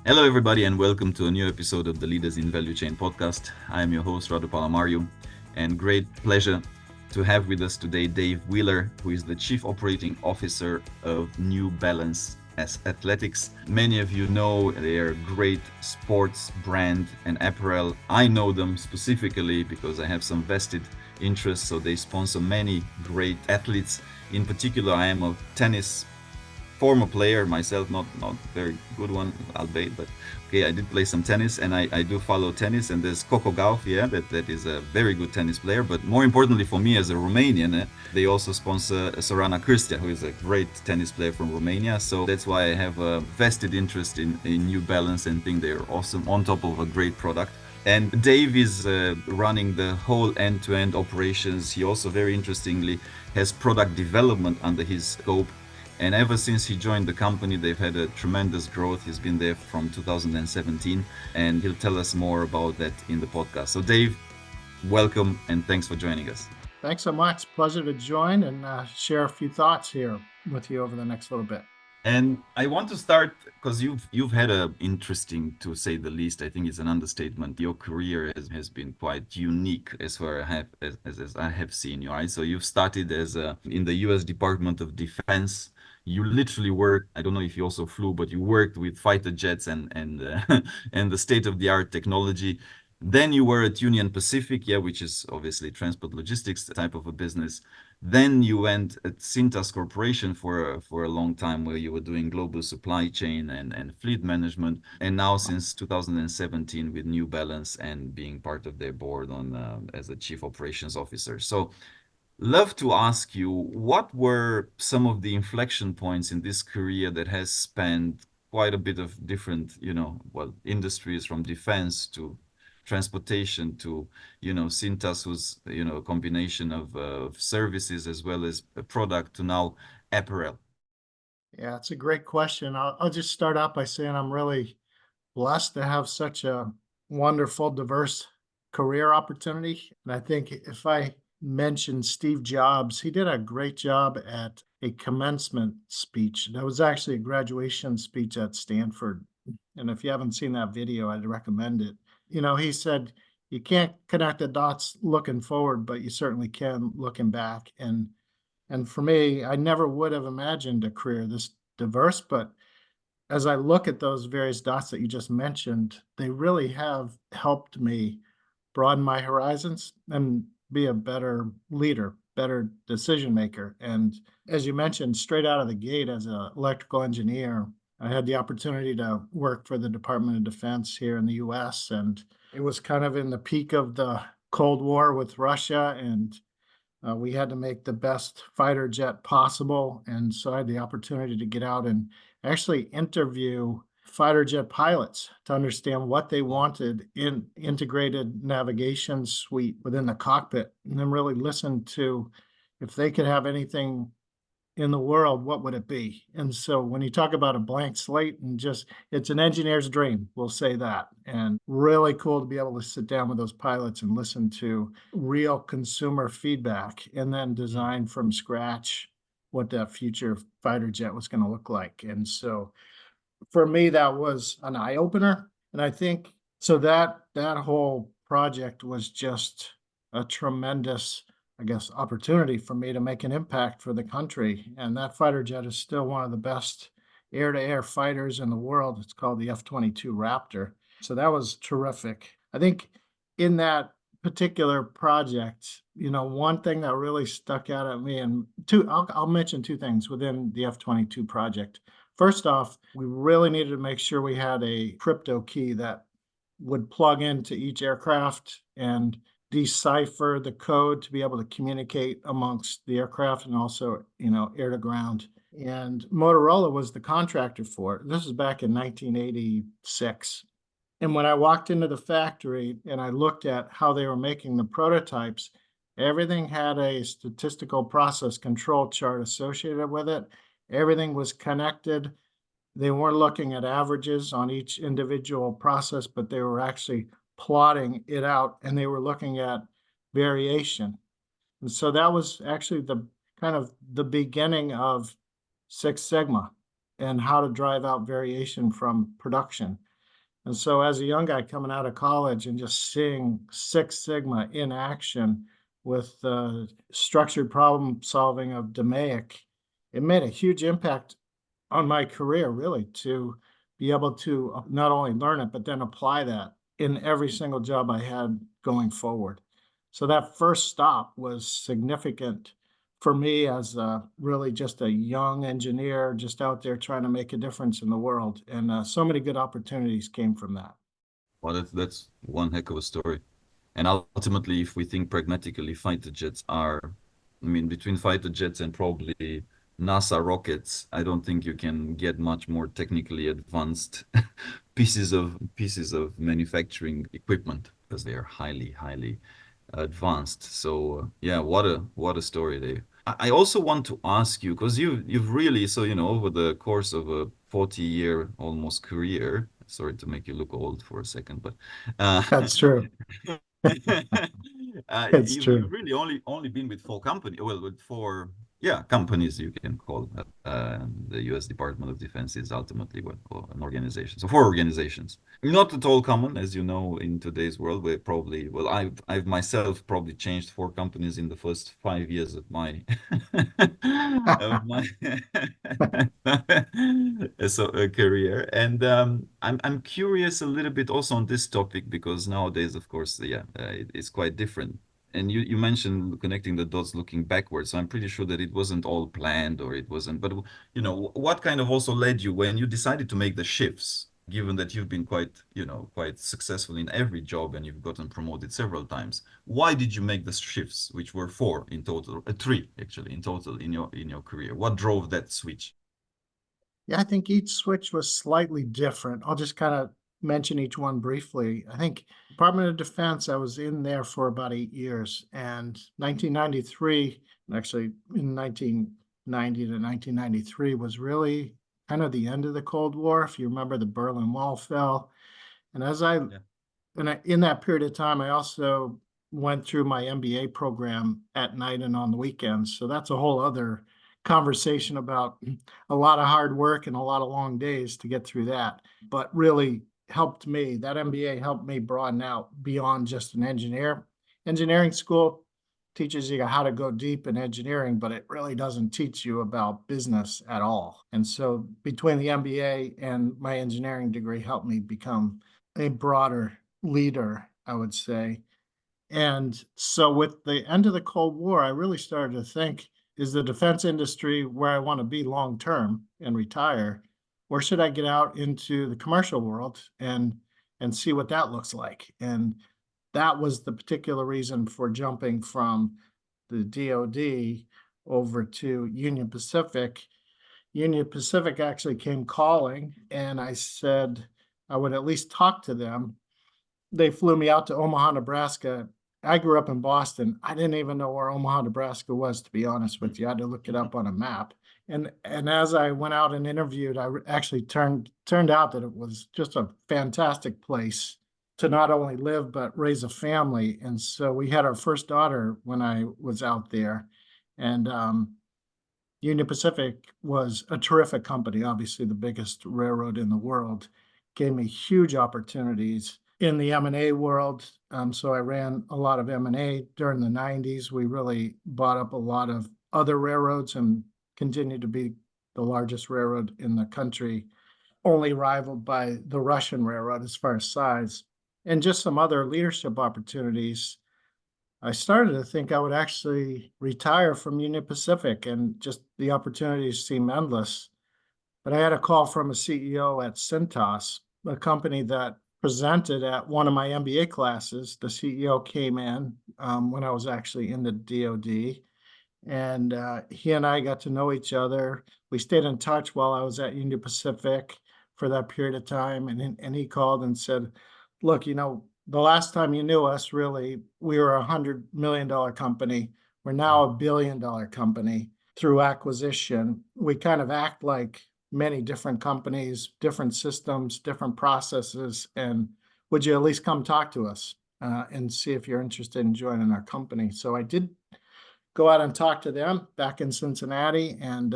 Hello, everybody, and welcome to a new episode of the Leaders in Value Chain podcast. I am your host, Radu Palamariu, and great pleasure to have with us today Dave Wheeler, who is the Chief Operating Officer of New Balance as Athletics. Many of you know they are a great sports brand and apparel. I know them specifically because I have some vested interest, so they sponsor many great athletes. In particular, I am a tennis former player myself, not very good one, albeit, but okay, I did play some tennis, and I do follow tennis. And there's Coco Gauff, yeah, that is a very good tennis player. But more importantly for me as a Romanian, they also sponsor Sorana Cârstea, who is a great tennis player from Romania. So that's why I have a vested interest in New Balance and think they're awesome on top of a great product. And Dave is running the whole end-to-end operations. He also, very interestingly, has product development under his scope. And ever since he joined the company, they've had a tremendous growth. He's been there from 2017, and he'll tell us more about that in the podcast. So, Dave, welcome and thanks for joining us. Thanks so much. Pleasure to join and share a few thoughts here with you over the next little bit. And I want to start because you've had a interesting, to say the least. I think it's an understatement. Your career has been quite unique as far as I have seen you. Right? So you've started as in the U.S. Department of Defense. You literally worked. I don't know if you also flew, but you worked with fighter jets and and the state of the art technology. Then you were at Union Pacific, yeah, which is obviously transport logistics type of a business. Then you went at Cintas Corporation for a long time, where you were doing global supply chain and fleet management, and now since 2017 with New Balance and being part of their board on as a chief operations officer. So, love to ask you, what were some of the inflection points in this career that has spanned quite a bit of different, industries, from defense to transportation to, Cintas was, a combination of services as well as a product to now apparel. Yeah, it's a great question. I'll just start out by saying I'm really blessed to have such a wonderful, diverse career opportunity. And I think if I mention Steve Jobs, he did a great job at a commencement speech. That was actually a graduation speech at Stanford. And if you haven't seen that video, I'd recommend it. He said, you can't connect the dots looking forward, but you certainly can looking back. And for me, I never would have imagined a career this diverse, but as I look at those various dots that you just mentioned, they really have helped me broaden my horizons and be a better leader, better decision maker. And as you mentioned, straight out of the gate as an electrical engineer, I had the opportunity to work for the Department of Defense here in the US. And it was kind of in the peak of the Cold War with Russia. And we had to make the best fighter jet possible. And so I had the opportunity to get out and actually interview fighter jet pilots to understand what they wanted in integrated navigation suite within the cockpit, and then really listen to if they could have anything in the world, what would it be? And so when you talk about a blank slate and just it's an engineer's dream, we'll say that. And really cool to be able to sit down with those pilots and listen to real consumer feedback and then design from scratch what that future fighter jet was going to look like. And so for me, that was an eye opener. And I think so that whole project was just a tremendous, I guess, opportunity for me to make an impact for the country. And that fighter jet is still one of the best air to air fighters in the world. It's called the F-22 Raptor. So that was terrific. I think in that particular project, one thing that really stuck out at me, and I'll mention two things within the F-22 project. First off, we really needed to make sure we had a crypto key that would plug into each aircraft and decipher the code to be able to communicate amongst the aircraft and also, air to ground. And Motorola was the contractor for it. This is back in 1986. And when I walked into the factory and I looked at how they were making the prototypes, everything had a statistical process control chart associated with it. Everything was connected. They weren't looking at averages on each individual process, but they were actually plotting it out and they were looking at variation. And so that was actually the kind of the beginning of Six Sigma and how to drive out variation from production. And so as a young guy coming out of college and just seeing Six Sigma in action with structured problem solving of DMAIC, it made a huge impact on my career, really, to be able to not only learn it, but then apply that in every single job I had going forward. So that first stop was significant for me as really just a young engineer, just out there trying to make a difference in the world. And so many good opportunities came from that. Well, that's one heck of a story. And ultimately, if we think pragmatically, fighter jets are, I mean, between fighter jets and probably NASA rockets, I don't think you can get much more technically advanced pieces of manufacturing equipment because they are highly advanced. So yeah, what a story, Dave. I also want to ask you because you've really so over the course of a 40-year almost career. Sorry to make you look old for a second, but That's true. It's you've true. really only been with with four, yeah, companies you can call that. The U.S. Department of Defense is ultimately an organization. So four organizations, not at all common, as you know, in today's world. Where probably, well, I've myself probably changed four companies in the first 5 years of my of my career. And I'm curious a little bit also on this topic because nowadays, of course, yeah, it's quite different. And you mentioned connecting the dots looking backwards. So I'm pretty sure that it wasn't all planned or it wasn't. But what kind of also led you when you decided to make the shifts, given that you've been quite successful in every job and you've gotten promoted several times? Why did you make the shifts, which were four in total, three actually in total in your career? What drove that switch? Yeah, I think each switch was slightly different. I'll just kind of mention each one briefly. I think Department of Defense, I was in there for about 8 years, and 1993, actually in 1990 to 1993, was really kind of the end of the Cold War. If you remember, the Berlin Wall fell. And Yeah. in that period of time, I also went through my MBA program at night and on the weekends. So that's a whole other conversation about a lot of hard work and a lot of long days to get through that. But really helped me. That MBA helped me broaden out beyond just an engineer. Engineering school teaches you how to go deep in engineering, but it really doesn't teach you about business at all. And so between the MBA and my engineering degree helped me become a broader leader, I would say. And so with the end of the Cold War, I really started to think, is the defense industry where I want to be long term and retire? Or should I get out into the commercial world and see what that looks like? And that was the particular reason for jumping from the DoD over to Union Pacific. Union Pacific actually came calling, and I said I would at least talk to them. They flew me out to Omaha, Nebraska. I grew up in Boston. I didn't even know where Omaha, Nebraska was, to be honest with you. I had to look it up on a map. And as I went out and interviewed, actually turned out that it was just a fantastic place to not only live but raise a family. And so we had our first daughter when I was out there, and Union Pacific was a terrific company, obviously the biggest railroad in the world, gave me huge opportunities in the M&A world. So I ran a lot of M&A during the 90s. We really bought up a lot of other railroads and continued to be the largest railroad in the country, only rivaled by the Russian railroad as far as size, and just some other leadership opportunities. I started to think I would actually retire from Union Pacific, and just the opportunities seem endless. But I had a call from a CEO at Cintas, a company that presented at one of my MBA classes. The CEO came in when I was actually in the DoD, and he and I got to know each other. We stayed in touch while I was at Union Pacific for that period of time, and he called and said, "Look, the last time you knew us, really, we were $100 million company. We're now $1 billion company through acquisition. We kind of act like many different companies, different systems, different processes, and would you at least come talk to us and see if you're interested in joining our company?" So I did go out and talk to them back in Cincinnati, and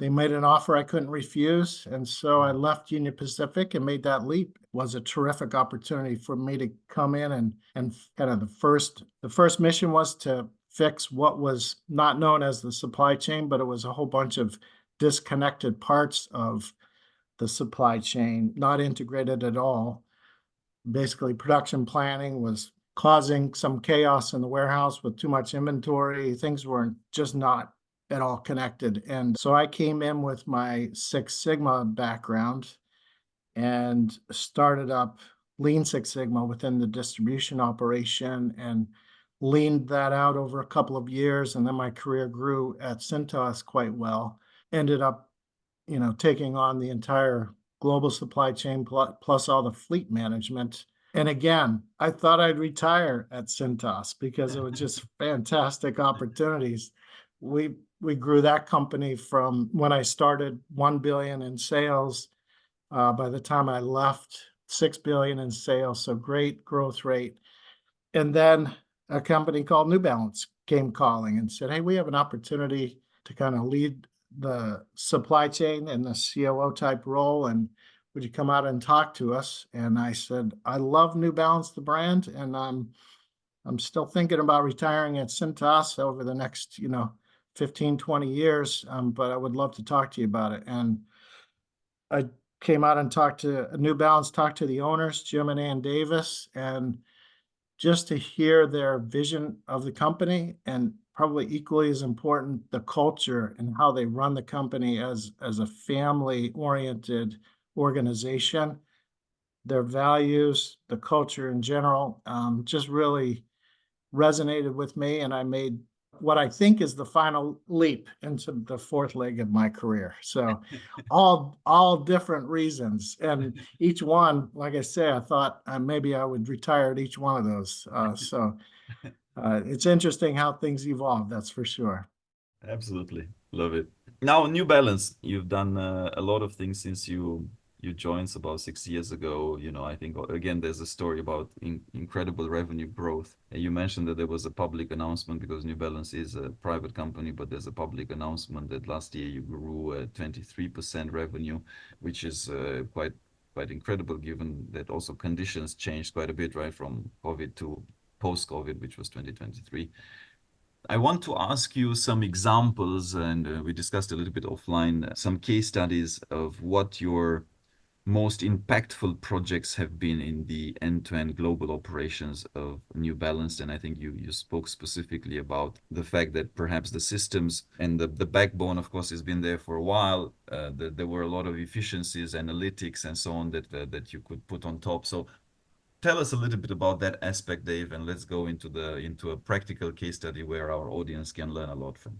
they made an offer I couldn't refuse. And so I left Union Pacific and made that leap. It was a terrific opportunity for me to come in and kind of the first mission was to fix what was not known as the supply chain, but it was a whole bunch of disconnected parts of the supply chain, not integrated at all. Basically, production planning was causing some chaos in the warehouse with too much inventory. Things weren't just not at all connected. And so I came in with my Six Sigma background and started up Lean Six Sigma within the distribution operation and leaned that out over a couple of years. And then my career grew at Cintas quite well. Ended up, taking on the entire global supply chain plus all the fleet management. And again, I thought I'd retire at Cintas because it was just fantastic opportunities. We grew that company from when I started 1 billion in sales. By the time I left, 6 billion in sales. So great growth rate. And then a company called New Balance came calling and said, "Hey, we have an opportunity to kind of lead the supply chain in the COO type role. And would you come out and talk to us?" And I said, "I love New Balance, the brand, and I'm still thinking about retiring at Cintas over the next, 15, 20 years. But I would love to talk to you about it." And I came out and talked to New Balance, talked to the owners, Jim and Ann Davis, and just to hear their vision of the company, and probably equally as important, the culture and how they run the company as a family oriented organization, their values, the culture in general, just really resonated with me. And I made what I think is the final leap into the fourth leg of my career. So all different reasons. And each one, like I say, I thought maybe I would retire at each one of those. It's interesting how things evolve, that's for sure. Absolutely. Love it. Now, New Balance, you've done a lot of things since you joined about 6 years ago. I think again there's a story about incredible revenue growth. And you mentioned that there was a public announcement because New Balance is a private company, but there's a public announcement that last year you grew 23% revenue, which is quite incredible given that also conditions changed quite a bit, right, from COVID to post-COVID, which was 2023. I want to ask you some examples, and we discussed a little bit offline, some case studies of what your most impactful projects have been in the end-to-end global operations of New Balance. And I think you spoke specifically about the fact that perhaps the systems and the backbone, of course, has been there for a while. That there were a lot of efficiencies, analytics, and so on that you could put on top. So tell us a little bit about that aspect, Dave, and let's go into a practical case study where our audience can learn a lot from.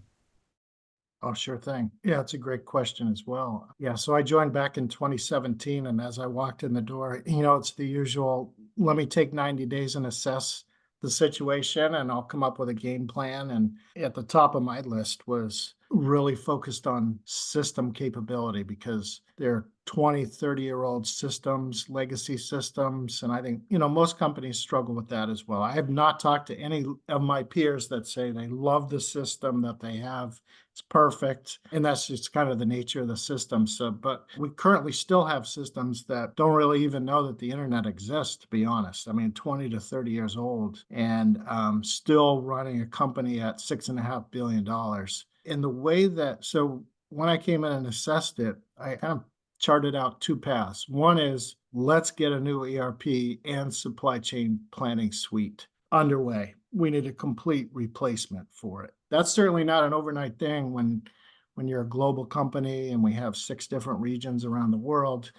Oh, sure thing. Yeah, it's a great question as well. Yeah, so I joined back in 2017, and as I walked in the door, it's the usual, let me take 90 days and assess the situation, and I'll come up with a game plan. And at the top of my list was really focused on system capability because they're 20, 30-year-old systems, legacy systems. And I think, most companies struggle with that as well. I have not talked to any of my peers that say they love the system that they have. It's perfect. And that's just kind of the nature of the system. So, but we currently still have systems that don't really even know that the internet exists, to be honest. I mean, 20 to 30 years old and still running a company at $6.5 billion. And the way that, so when I came in and assessed it, I kind of charted out two paths. One is let's get a new ERP and supply chain planning suite underway. We need a complete replacement for it. That's certainly not an overnight thing when you're a global company and we have 6 different regions around the world.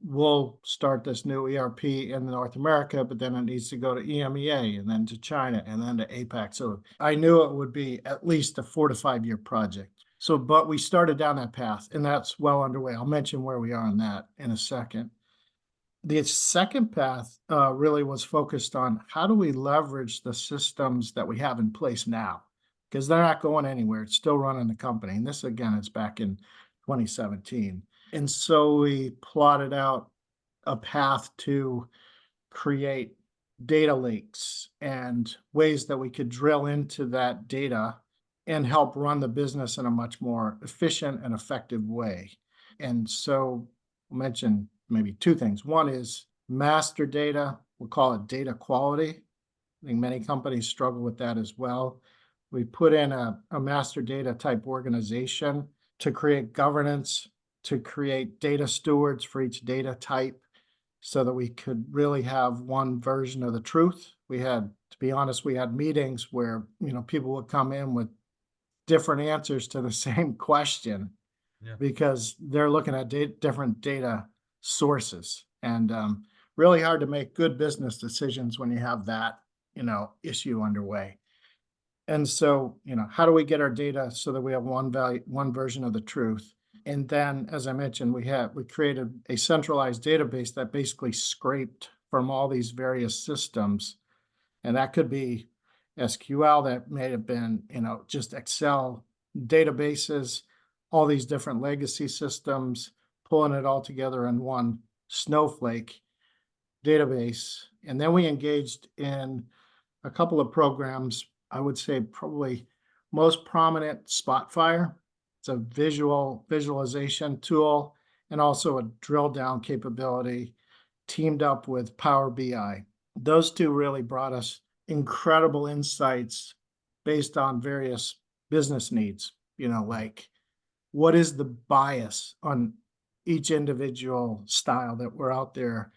We'll start this new ERP in North America, but then it needs to go to EMEA and then to China and then to APAC. So I knew it would be at least a 4 to 5 year project. So, but we started down that path and that's well underway. I'll mention where we are on that in a second. The second path really was focused on how do we leverage the systems that we have in place now? Because they're not going anywhere. It's still running the company. And this, again, is back in 2017. And so we plotted out a path to create data lakes and ways that we could drill into that data and help run the business in a much more efficient and effective way. And so I'll mention maybe two things. One is master data. We'll call it data quality. I think many companies struggle with that as well. We put in a master data type organization to create governance, to create data stewards for each data type so that we could really have one version of the truth. We had, to be honest, we had meetings where, people would come in with different answers to the same question Yeah. because they're looking at different data sources, and really hard to make good business decisions when you have that, issue underway. And so, how do we get our data so that we have one value, one version of the truth? And then, as I mentioned, we created a centralized database that basically scraped from all these various systems. And that could be SQL, that may have been, just Excel databases, all these different legacy systems, pulling it all together in one Snowflake database. And then we engaged in a couple of programs. I would say probably most prominent, Spotfire. It's a visualization tool and also a drill down capability teamed up with Power BI. Those two really brought us incredible insights based on various business needs, like what is the bias on each individual style that we're out there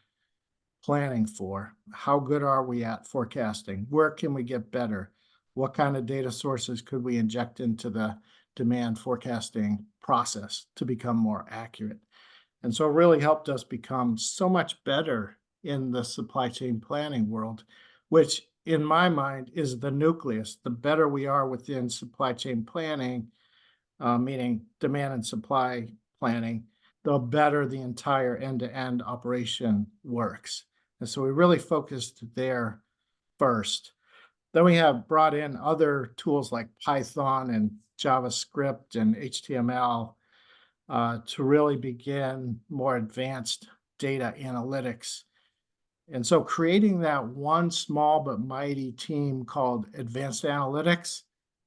planning for? How good are we at forecasting? Where can we get better? What kind of data sources could we inject into the demand forecasting process to become more accurate? And so it really helped us become so much better in the supply chain planning world, which in my mind is the nucleus. The better we are within supply chain planning, meaning demand and supply planning, the better the entire end-to-end operation works. And so we really focused there first. Then we have brought in other tools like Python and JavaScript and HTML to really begin more advanced data analytics. And so creating that one small but mighty team called Advanced Analytics,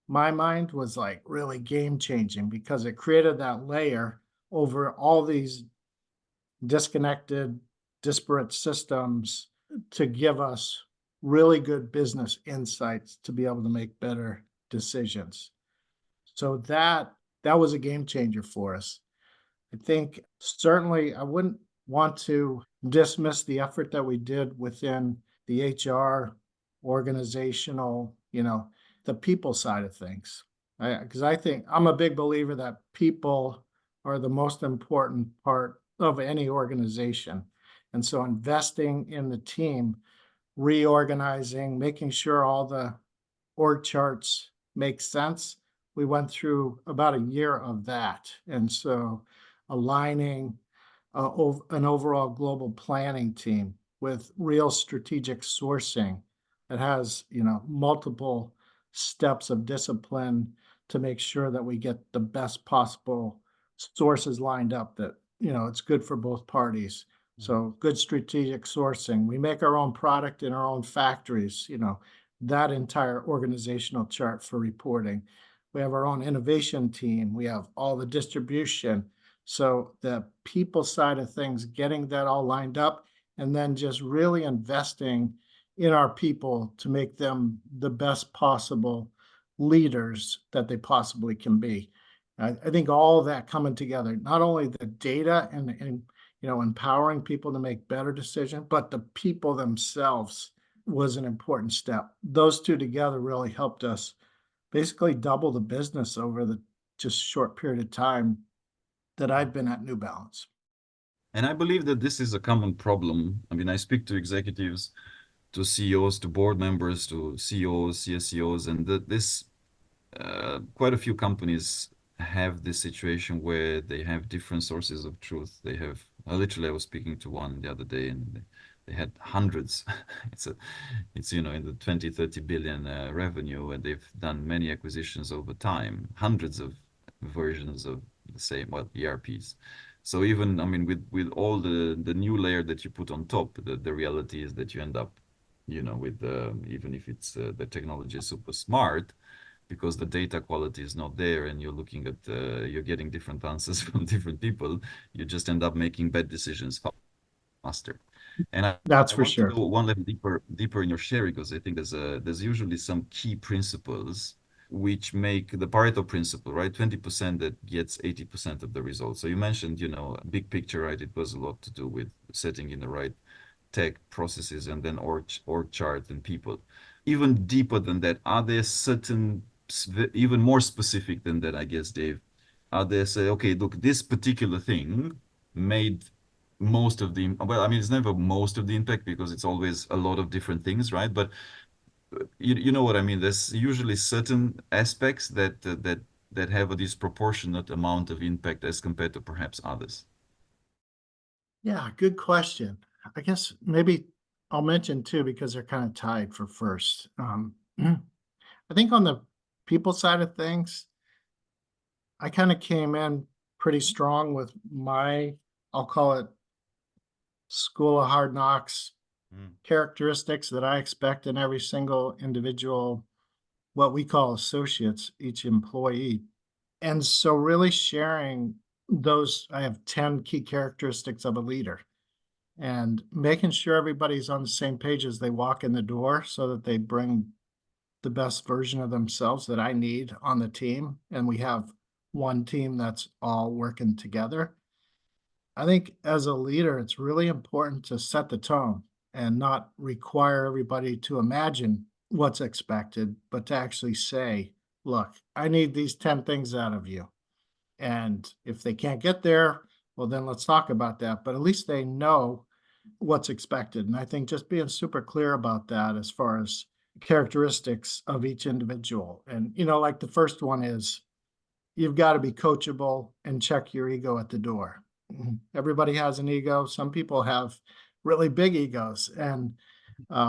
my mind was like really game changing because it created that layer over all these disconnected, disparate systems to give us really good business insights to be able to make better decisions. So that was a game changer for us. I think certainly I wouldn't want to dismiss the effort that we did within the HR organizational, the people side of things. Because I think I'm a big believer that people are the most important part of any organization. And so investing in the team, reorganizing, making sure all the org charts make sense. We went through about a year of that. And so aligning an overall global planning team with real strategic sourcing that has, multiple steps of discipline to make sure that we get the best possible sources lined up that, it's good for both parties. So good strategic sourcing. We make our own product in our own factories, that entire organizational chart for reporting. We have our own innovation team. We have all the distribution. So the people side of things, getting that all lined up, and then just really investing in our people to make them the best possible leaders that they possibly can be. I think all of that coming together, not only the data and empowering people to make better decisions, but the people themselves was an important step. Those two together really helped us basically double the business over the just short period of time that I've been at New Balance. And I believe that this is a common problem. I mean, I speak to executives, to CEOs, to board members, to CEOs, CSCOs, and this quite a few companies have this situation where they have different sources of truth. They have literally, I was speaking to one the other day, and they had hundreds. it's in the 20, 30 billion revenue, and they've done many acquisitions over time, hundreds of versions of the same, well, ERPs. So even, I mean, with all the new layer that you put on top, the reality is that you end up, with even if it's the technology is super smart, because the data quality is not there, and you're looking at you're getting different answers from different people. You just end up making bad decisions faster. And I That's for want to sure. go one level deeper in your sharing, because I think there's usually some key principles which make the Pareto principle, right? 20% that gets 80% of the results. So you mentioned, big picture, right? It was a lot to do with setting in the right tech processes, and then org chart and people. Even deeper than that, are there certain, even more specific than that, I guess, Dave, are there, say, okay, look, this particular thing made most of the, well, I mean, it's never most of the impact, because it's always a lot of different things, right? But you know what I mean? There's usually certain aspects that have a disproportionate amount of impact as compared to perhaps others. Yeah, good question. I guess maybe I'll mention two because they're kind of tied for first. I think on the people side of things, I kind of came in pretty strong with my, I'll call it school of hard knocks Mm, characteristics that I expect in every single individual, what we call associates, each employee. And so, really sharing those, I have 10 key characteristics of a leader and making sure everybody's on the same page as they walk in the door so that they bring the best version of themselves that I need on the team. And we have one team that's all working together. I think as a leader, it's really important to set the tone and not require everybody to imagine what's expected, but to actually say, look, I need these 10 things out of you. And if they can't get there, well, then let's talk about that. But at least they know what's expected. And I think just being super clear about that as far as characteristics of each individual. And, like the first one is you've got to be coachable and check your ego at the door. Everybody has an ego. Some people have really big egos. And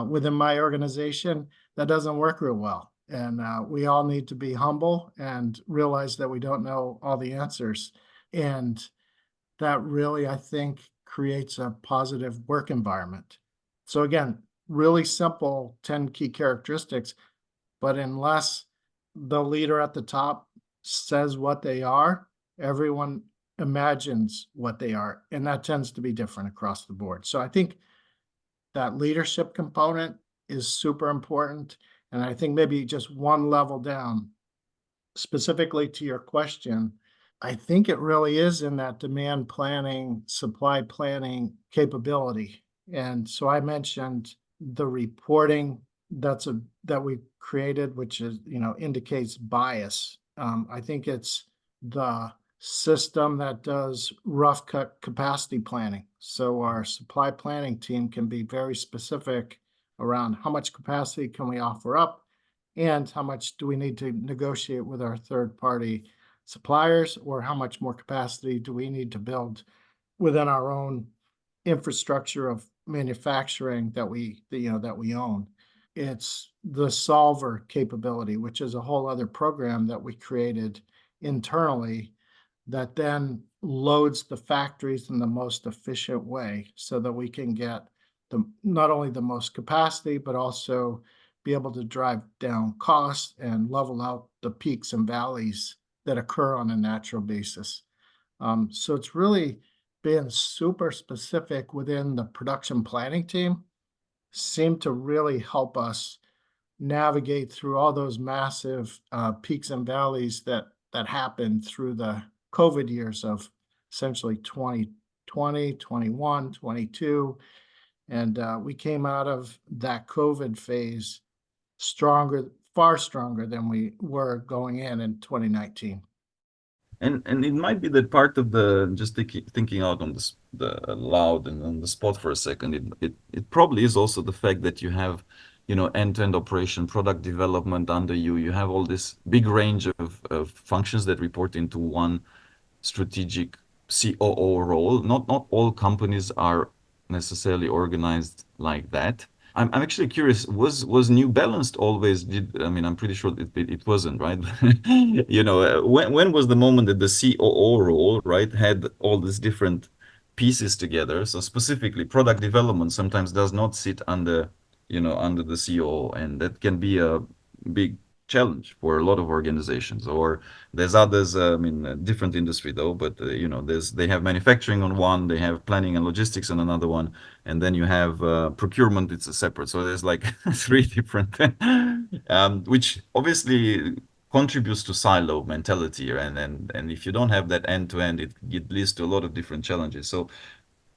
within my organization, that doesn't work real well. And we all need to be humble and realize that we don't know all the answers. And that really, I think, creates a positive work environment. So, again, really simple 10 key characteristics, but unless the leader at the top says what they are, everyone imagines what they are. And that tends to be different across the board. So, I think that leadership component is super important. And I think maybe just one level down, specifically to your question, I think it really is in that demand planning, supply planning capability. And so I mentioned the reporting that we created, which is, indicates bias. I think it's the system that does rough cut capacity planning. So our supply planning team can be very specific around how much capacity can we offer up and how much do we need to negotiate with our third party suppliers, or how much more capacity do we need to build within our own infrastructure of manufacturing that we own. It's the solver capability, which is a whole other program that we created internally that then loads the factories in the most efficient way so that we can get not only the most capacity, but also be able to drive down costs and level out the peaks and valleys that occur on a natural basis. So it's really being super specific within the production planning team seemed to really help us navigate through all those massive peaks and valleys that happened through the COVID years of essentially 2020, 21, 22. And we came out of that COVID phase stronger, far stronger than we were going in 2019. And it might be that part of the, just thinking out on the loud and on the spot for a second, it probably is also the fact that you have, end-to-end operation, product development under you. You have all this big range of functions that report into one strategic COO role. Not all companies are necessarily organized like that. I'm actually curious, was New Balance always did, I mean, I'm pretty sure it wasn't, right? When was the moment that the COO role, right, had all these different pieces together? So specifically, product development sometimes does not sit under the COO, and that can be a big challenge for a lot of organizations. Or there's others, I mean, different industry though, but there's they have manufacturing on one, they have planning and logistics on another one, and then you have procurement. It's a separate. So there's like three different, which obviously contributes to silo mentality, and if you don't have that end to end, it leads to a lot of different challenges. So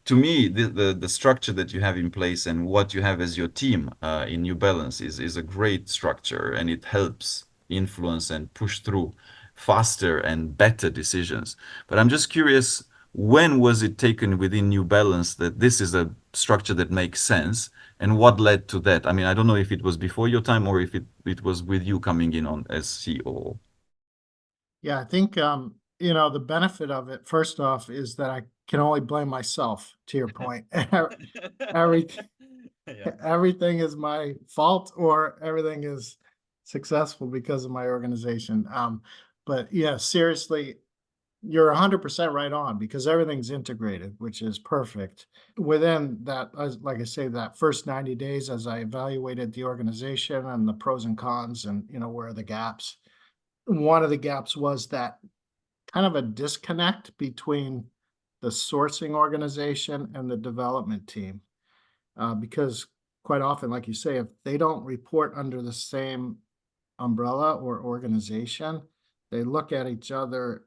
to me, the structure that you have in place and what you have as your team in New Balance is a great structure, and it helps influence and push through faster and better decisions. But I'm just curious, when was it taken within New Balance that this is a structure that makes sense, and what led to that? I mean, I don't know if it was before your time or if it was with you coming in on as COO. Yeah, I think the benefit of it, first off, is that I can only blame myself, to your point. Everything Yeah. everything is my fault, or everything is successful because of my organization. But yeah, seriously, you're 100% right on, because everything's integrated, which is perfect. Within that, like I say, that first 90 days, as I evaluated the organization and the pros and cons, and where are the gaps. One of the gaps was that kind of a disconnect between the sourcing organization and the development team. Because quite often, like you say, if they don't report under the same umbrella or organization, they look at each other,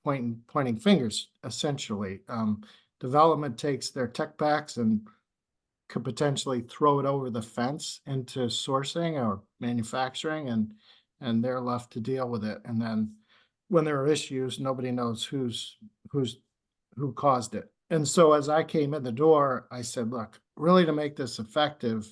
pointing fingers, essentially. Development takes their tech packs and could potentially throw it over the fence into sourcing or manufacturing, and they're left to deal with it. And then when there are issues, nobody knows who's who caused it. And so as I came in the door, I said, look, really, to make this effective,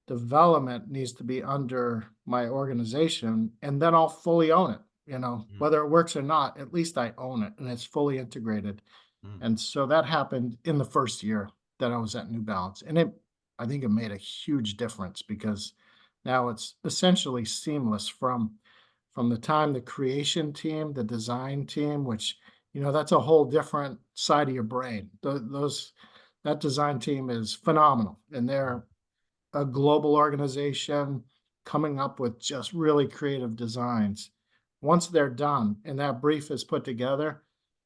development needs to be under my organization, and then I'll fully own it. Mm, Whether it works or not, at least I own it and it's fully integrated. mm, And so that happened in the first year that I was at New Balance. And I think it made a huge difference, because now it's essentially seamless from the time the creation team, the design team, which, that's a whole different side of your brain. That design team is phenomenal, and mm, they're a global organization coming up with just really creative designs. Once they're done and that brief is put together,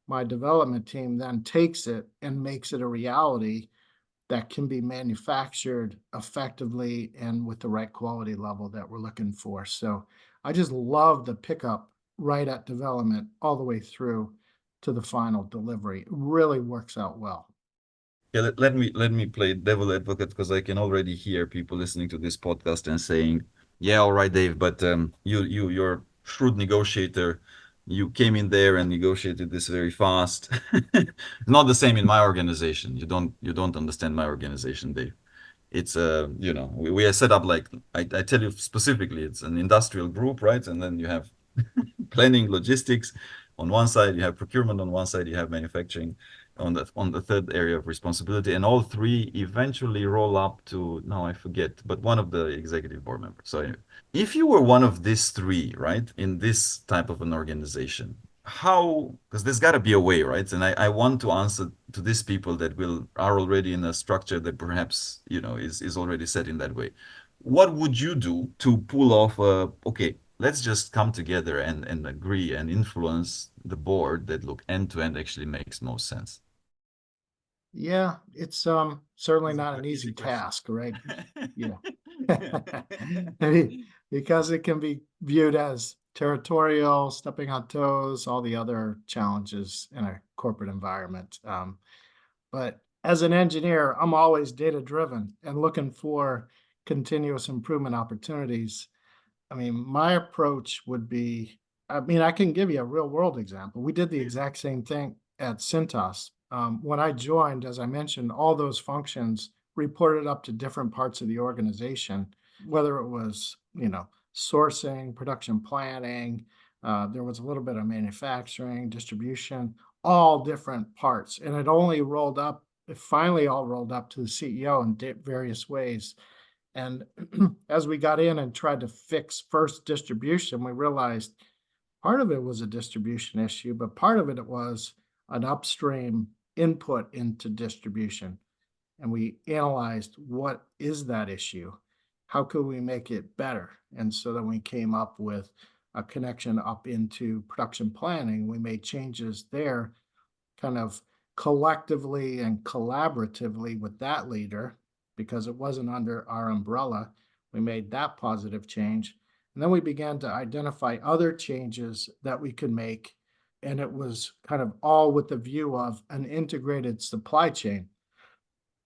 my development team then takes it and makes it a reality that can be manufactured effectively and with the right quality level that we're looking for. So I just love the pickup right at development all the way through to the final delivery. It really works out well. Yeah, let me play devil advocate, because I can already hear people listening to this podcast and saying, "Yeah, all right, Dave, but you're shrewd negotiator. You came in there and negotiated this very fast." Not the same in my organization. You don't understand my organization, Dave. It's we are set up like I tell you specifically, it's an industrial group, right? And then you have planning, logistics on one side, you have procurement on one side, you have manufacturing on the third area of responsibility, and all three eventually roll up to, now I forget, but one of the executive board members. So anyway, if you were one of these three, right, in this type of an organization, how, because there's got to be a way, right? And I want to answer to these people that will are already in a structure that perhaps is already set in that way. What would you do to pull off okay, let's just come together and agree and influence the board that, look, end to end actually makes most sense? Yeah, it's certainly It's a not an easy easy question. task, right? Yeah. Yeah. Because it can be viewed as territorial, stepping on toes, all the other challenges in a corporate environment. But as an engineer, I'm always data driven and looking for continuous improvement opportunities. I mean, my approach would be, I can give you a real world example. We did the Please. exact same thing at Cintas. When I joined, as I mentioned, all those functions reported up to different parts of the organization, whether it was, sourcing, production planning, there was a little bit of manufacturing, distribution, all different parts. And it finally all rolled up to the CEO in various ways. And as we got in and tried to fix first distribution, we realized part of it was a distribution issue, but part of it was an upstream input into distribution. And we analyzed, what is that issue? how could we make it better? And so then we came up with a connection up into production planning. We made changes there kind of collectively and collaboratively with that leader because it wasn't under our umbrella. We made that positive change. And then we began to identify other changes that we could make. And it was kind of all with the view of an integrated supply chain.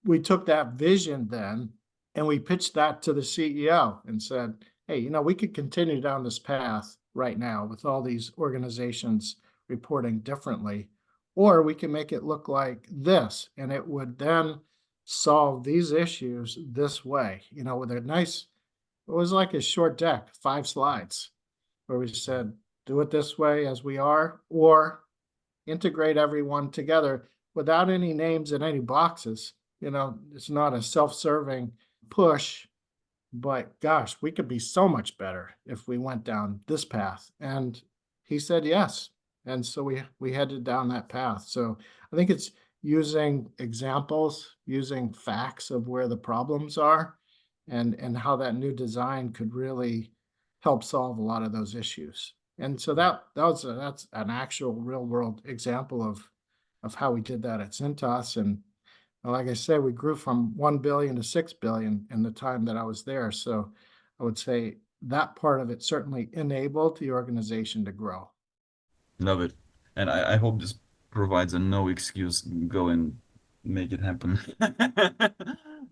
We took that vision then and we pitched that to the CEO and said, hey, we could continue down this path right now with all these organizations reporting differently, or we can make it look like this, and it would then solve these issues this way, with a nice, it was like a short deck, 5 slides, where we said, do it this way as we are, or integrate everyone together without any names in any boxes. It's not a self-serving push, but gosh, we could be so much better if we went down this path. And he said yes. And so we headed down that path. So I think it's using examples, using facts of where the problems are, and how that new design could really help solve a lot of those issues. And so that's an actual real world example of how we did that at Cintas. And like I said, we grew from 1 billion to 6 billion in the time that I was there. So I would say that part of it certainly enabled the organization to grow. Love it. And I hope this provides a no excuse, go and make it happen.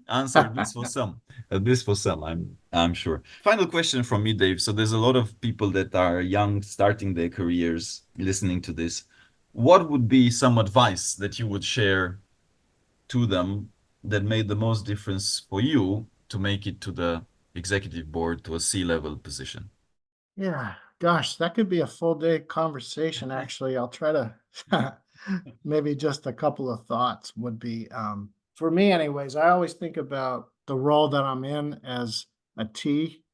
Answer this for some. This for some, I'm sure. Final question from me, Dave. So there's a lot of people that are young, starting their careers, listening to this. What would be some advice that you would share to them that made the most difference for you to make it to the executive board, to a C-level position? Yeah, gosh, that could be a full day conversation. Actually, I'll try to maybe just a couple of thoughts would be for me, anyways. I always think about the role that I'm in as a T.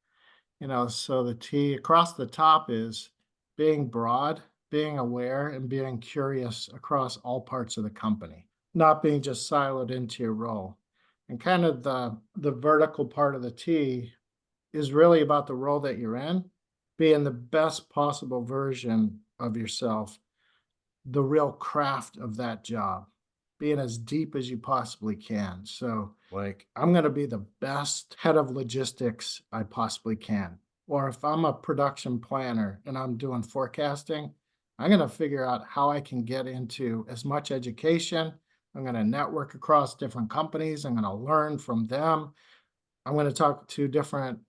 So the T across the top is being broad, being aware, and being curious across all parts of the company, not being just siloed into your role. And kind of the vertical part of the T is really about the role that you're in, being the best possible version of yourself, the real craft of that job, being as deep as you possibly can. So, like, I'm going to be the best head of logistics I possibly can. Or if I'm a production planner and I'm doing forecasting, I'm going to figure out how I can get into as much education. I'm going to network across different companies. I'm going to learn from them. I'm going to talk to different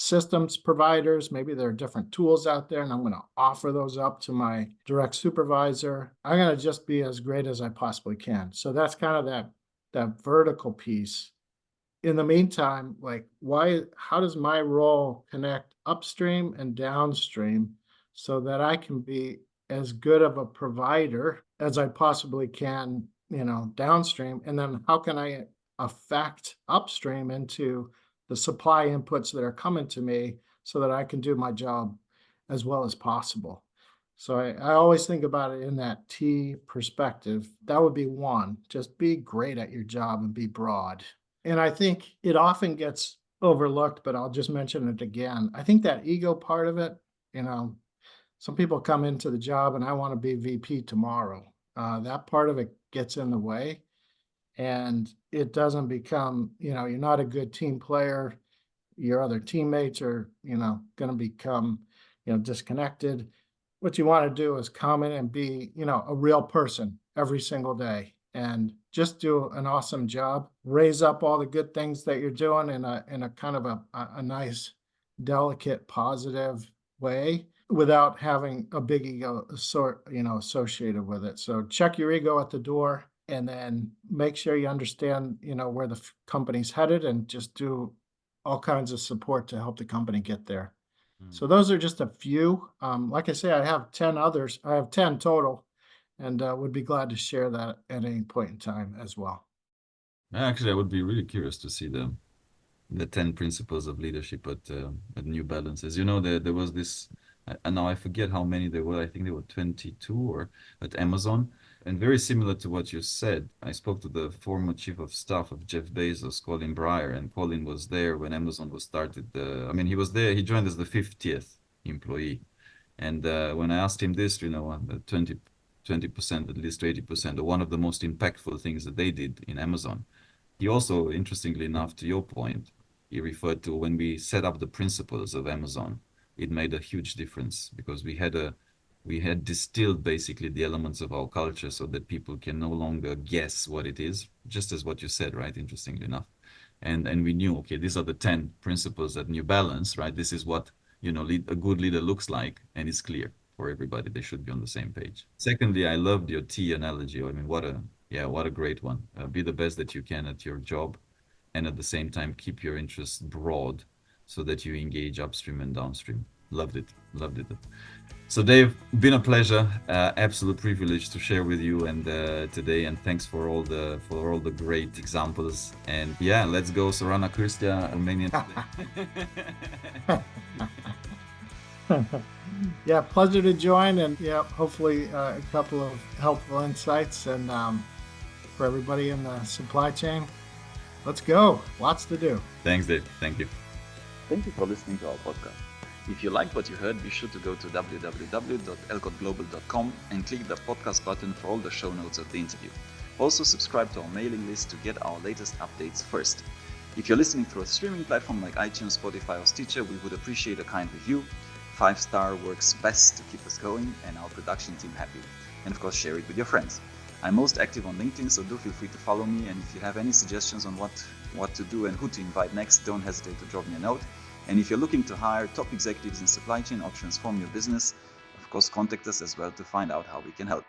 systems providers. Maybe there are different tools out there, and I'm going to offer those up to my direct supervisor. I'm going to just be as great as I possibly can. So that's kind of that vertical piece. In the meantime, like, how does my role connect upstream and downstream so that I can be as good of a provider as I possibly can, downstream? And then how can I affect upstream into the supply inputs that are coming to me so that I can do my job as well as possible? So I always think about it in that T perspective. That would be one, just be great at your job and be broad. And I think it often gets overlooked, but I'll just mention it again. I think that ego part of it, you know, some people come into the job and I want to be VP tomorrow. That part of it gets in the way, and it doesn't become, you're not a good team player. Your other teammates are, going to become, disconnected. What you want to do is come in and be, a real person every single day and just do an awesome job. Raise up all the good things that you're doing in a kind of a nice, delicate, positive way without having a big ego associated with it. So check your ego at the door and then make sure you understand, where the company's headed, and just do all kinds of support to help the company get there. So those are just a few. Like I say, I have 10 others. I have 10 total, and would be glad to share that at any point in time as well. Actually, I would be really curious to see the 10 principles of leadership at New Balances. There was this, and now I forget how many there were. I think there were 22 or at Amazon. And very similar to what you said, I spoke to the former chief of staff of Jeff Bezos, Colin Breyer, and Colin was there when Amazon was started. I mean, he was there. He joined as the 50th employee. And when I asked him this, 20%, at least 80%, or one of the most impactful things that they did in Amazon, he also, interestingly enough, to your point, he referred to when we set up the principles of Amazon, it made a huge difference because we had distilled basically the elements of our culture so that people can no longer guess what it is, just as what you said, right? Interestingly enough. And we knew, okay, these are the 10 principles at New Balance, right? This is what, a good leader looks like, and it's clear for everybody. They should be on the same page. Secondly, I loved your tea analogy. I mean, what a great one. Be the best that you can at your job, and at the same time, keep your interests broad so that you engage upstream and downstream. Loved it. Loved it. So Dave, been a pleasure, absolute privilege to share with you and today, and thanks for all the great examples. And yeah, let's go Sarana Kristia, Romanian. Yeah, pleasure to join, and yeah, hopefully a couple of helpful insights, and for everybody in the supply chain, let's go. Lots to do. Thanks, Dave. Thank you. Thank you for listening to our podcast. If you liked what you heard, be sure to go to www.elcotglobal.com and click the podcast button for all the show notes of the interview. Also, subscribe to our mailing list to get our latest updates first. If you're listening through a streaming platform like iTunes, Spotify, or Stitcher, we would appreciate a kind review. 5-star works best to keep us going and our production team happy. And of course, share it with your friends. I'm most active on LinkedIn, so do feel free to follow me. And if you have any suggestions on what to do and who to invite next, don't hesitate to drop me a note. And if you're looking to hire top executives in supply chain or transform your business, of course, contact us as well to find out how we can help.